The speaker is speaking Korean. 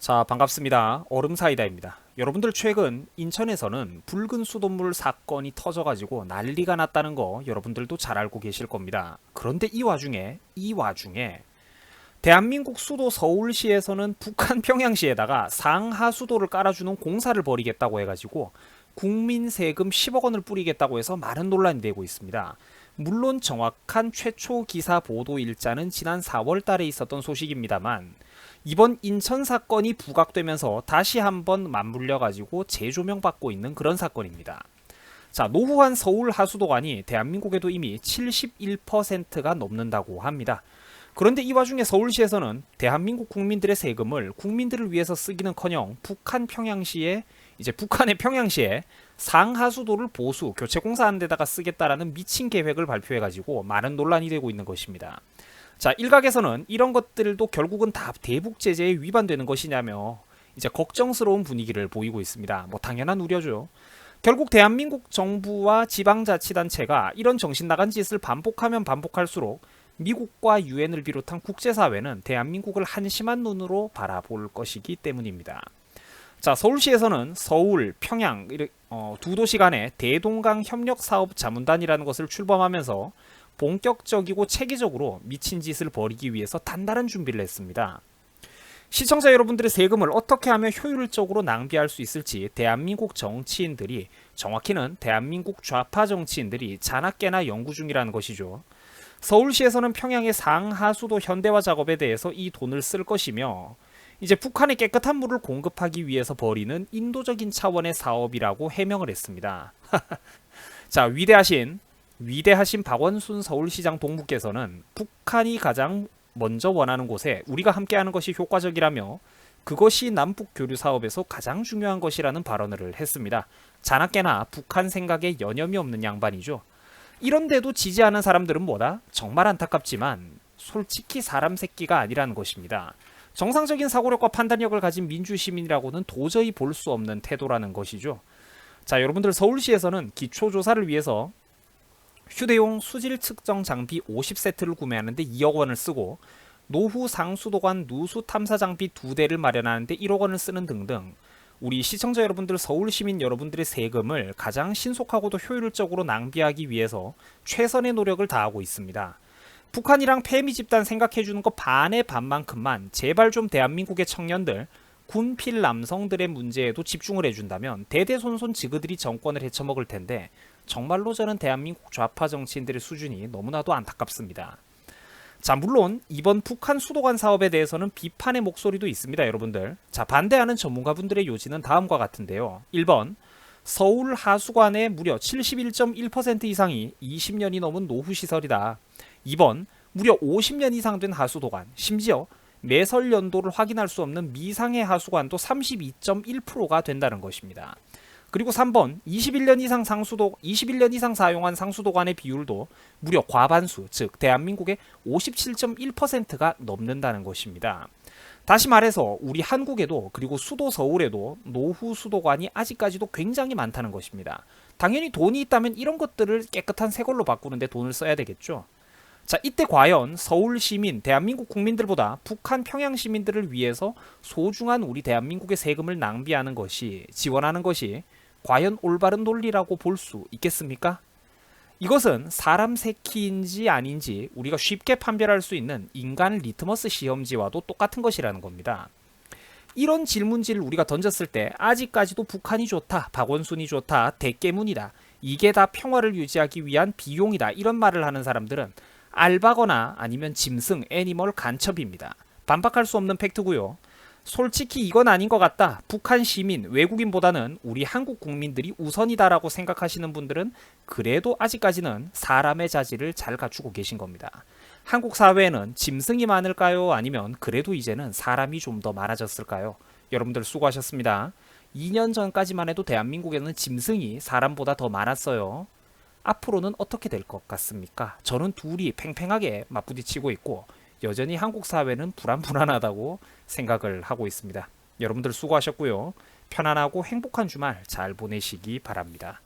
자, 반갑습니다. 얼음사이다입니다. 여러분들 최근 인천에서는 붉은 수돗물 사건이 터져가지고 난리가 났다는 거 여러분들도 잘 알고 계실 겁니다. 그런데 이 와중에 대한민국 수도 서울시에서는 북한 평양시에다가 상하수도를 깔아주는 공사를 벌이겠다고 해가지고 국민 세금 10억 원을 뿌리겠다고 해서 많은 논란이 되고 있습니다. 물론 정확한 최초 기사 보도 일자는 지난 4월 달에 있었던 소식입니다만 이번 인천 사건이 부각되면서 다시 한번 맞물려 가지고 재조명받고 있는 그런 사건입니다. 자, 노후한 서울 하수도관이 대한민국에도 이미 71%가 넘는다고 합니다. 그런데 이 와중에 서울시에서는 대한민국 국민들의 세금을 국민들을 위해서 쓰기는커녕 북한의 평양시에 상하수도를 보수 교체 공사하는 데다가 쓰겠다라는 미친 계획을 발표해가지고 많은 논란이 되고 있는 것입니다. 자, 일각에서는 이런 것들도 결국은 다 대북 제재에 위반되는 것이냐며 이제 걱정스러운 분위기를 보이고 있습니다. 뭐 당연한 우려죠. 결국 대한민국 정부와 지방자치단체가 이런 정신 나간 짓을 반복하면 반복할수록 미국과 유엔을 비롯한 국제사회는 대한민국을 한심한 눈으로 바라볼 것이기 때문입니다. 자, 서울시에서는 서울, 평양 두 도시 간의 대동강 협력사업 자문단이라는 것을 출범하면서 본격적이고 체계적으로 미친 짓을 벌이기 위해서 단단한 준비를 했습니다. 시청자 여러분들의 세금을 어떻게 하면 효율적으로 낭비할 수 있을지 대한민국 정치인들이, 정확히는 대한민국 좌파 정치인들이 자나깨나 연구 중이라는 것이죠. 서울시에서는 평양의 상하수도 현대화 작업에 대해서 이 돈을 쓸 것이며 이제 북한에 깨끗한 물을 공급하기 위해서 벌이는 인도적인 차원의 사업이라고 해명을 했습니다. 자, 위대하신 박원순 서울시장 동무께서는 북한이 가장 먼저 원하는 곳에 우리가 함께하는 것이 효과적이라며 그것이 남북 교류 사업에서 가장 중요한 것이라는 발언을 했습니다. 자나깨나 북한 생각에 여념이 없는 양반이죠. 이런데도 지지하는 사람들은 뭐다? 정말 안타깝지만 솔직히 사람 새끼가 아니라는 것입니다. 정상적인 사고력과 판단력을 가진 민주시민이라고는 도저히 볼 수 없는 태도라는 것이죠. 자, 여러분들 서울시에서는 기초조사를 위해서 휴대용 수질 측정 장비 50세트를 구매하는데 2억 원을 쓰고 노후 상수도관 누수 탐사 장비 2대를 마련하는데 1억 원을 쓰는 등등 우리 시청자 여러분들, 서울 시민 여러분들의 세금을 가장 신속하고도 효율적으로 낭비하기 위해서 최선의 노력을 다하고 있습니다. 북한이랑 패미 집단 생각해주는 거 반의 반만큼만 제발 좀 대한민국의 청년들, 군필 남성들의 문제에도 집중을 해준다면 대대손손 지그들이 정권을 헤쳐먹을 텐데 정말로 저는 대한민국 좌파 정치인들의 수준이 너무나도 안타깝습니다. 자, 물론 이번 북한 수도관 사업에 대해서는 비판의 목소리도 있습니다, 여러분들. 자, 반대하는 전문가분들의 요지는 다음과 같은데요. 1번, 서울 하수관의 무려 71.1% 이상이 20년이 넘은 노후시설이다. 2번, 무려 50년 이상 된 하수도관, 심지어 매설 연도를 확인할 수 없는 미상의 하수관도 32.1%가 된다는 것입니다. 그리고 3번, 21년 이상 사용한 상수도관의 비율도 무려 과반수, 즉 대한민국의 57.1%가 넘는다는 것입니다. 다시 말해서 우리 한국에도, 그리고 수도 서울에도 노후 수도관이 아직까지도 굉장히 많다는 것입니다. 당연히 돈이 있다면 이런 것들을 깨끗한 새 걸로 바꾸는데 돈을 써야 되겠죠. 자, 이때 과연 서울 시민, 대한민국 국민들보다 북한 평양 시민들을 위해서 소중한 우리 대한민국의 세금을 낭비하는 것이, 지원하는 것이 과연 올바른 논리라고 볼 수 있겠습니까? 이것은 사람 새끼인지 아닌지 우리가 쉽게 판별할 수 있는 인간 리트머스 시험지와도 똑같은 것이라는 겁니다. 이런 질문지를 우리가 던졌을 때 아직까지도 북한이 좋다, 박원순이 좋다, 대깨문이다, 이게 다 평화를 유지하기 위한 비용이다, 이런 말을 하는 사람들은 알바거나 아니면 짐승, 애니멀 간첩입니다. 반박할 수 없는 팩트고요. 솔직히 이건 아닌 것 같다, 북한 시민, 외국인보다는 우리 한국 국민들이 우선이다라고 생각하시는 분들은 그래도 아직까지는 사람의 자질을 잘 갖추고 계신 겁니다. 한국 사회에는 짐승이 많을까요? 아니면 그래도 이제는 사람이 좀 더 많아졌을까요? 여러분들 수고하셨습니다. 2년 전까지만 해도 대한민국에는 짐승이 사람보다 더 많았어요. 앞으로는 어떻게 될 것 같습니까? 저는 둘이 팽팽하게 맞부딪히고 있고 여전히 한국 사회는 불안불안하다고 생각을 하고 있습니다. 여러분들 수고하셨고요. 편안하고 행복한 주말 잘 보내시기 바랍니다.